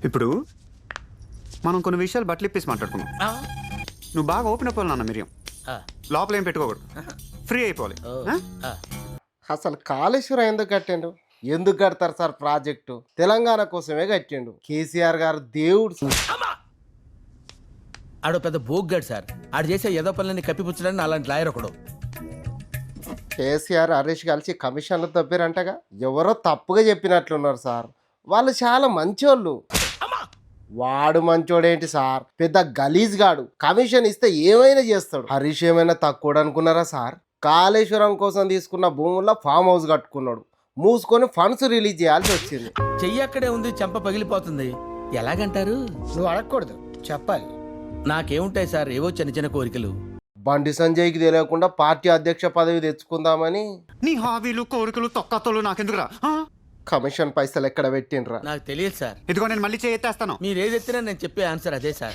ఇప్పుడు మనం కొన్ని విషయాలు బట్టలు ఇప్పేసి మాట్లాడుకున్నాం. నువ్వు బాగా ఓపెన్ అయిపోవాలి నాన్న మిరియం. లోపల ఏం పెట్టుకోకూడదు, ఫ్రీ అయిపోవాలి. అసలు కాళేశ్వరం ఎందుకు కట్టిండు? ఎందుకు కడతారు సార్ ప్రాజెక్టు? తెలంగాణ కోసమే కట్టిండు. కేసీఆర్ గారు దేవుడు సార్. ఆడు పెద్ద బోగ్గాడు సార్. ఆడు చేసే ఏదో పనులని కప్పిపుచ్చడానికి అలాంటి లాయర్ ఒకడు. కేసీఆర్ హరీష్ కలిసి కమిషన్లు తప్పారంటగా. ఎవరో తప్పుగా చెప్పినట్లున్నారు సార్. వాళ్ళు చాలా మంచోళ్ళు. వాడు మంచోడేంటి సార్, పెద్ద గలీజ్ గాడు. కమిషన్ ఇస్తే ఏమైనా చేస్తాడు. హరీష్ ఏమైనా తక్కువ అనుకున్నారా సార్? కాళేశ్వరం కోసం తీసుకున్న భూముల్లో ఫామ్ హౌస్ కట్టుకున్నాడు. మూసుకొని ఫండ్స్ రిలీజ్ చేయాల్సి వచ్చింది. చెయ్యి అక్కడే ఉంది, చెంప పగిలిపోతుంది. ఎలాగంటారు? నువ్వు అడగకూడదు, చెప్పాలి. నాకేముంటాయి సార్, ఏవో చిన్న చిన్న కోరికలు. బండి సంజయ్కి తెలియకుండా పార్టీ అధ్యక్ష పదవి తెచ్చుకుందామని. నీ హాబీలు కోరికలు తొక్కతోలు నాకెందుకురా? కమిషన్ పైసలు ఎక్కడ పెట్టిండ్రా? నాకు తెలియదు సార్. ఇదిగో నేను మళ్ళీ చేయెత్తేస్తాను. మీరు ఏది ఎత్తినా నేను చెప్పే ఆన్సర్ అదే సార్.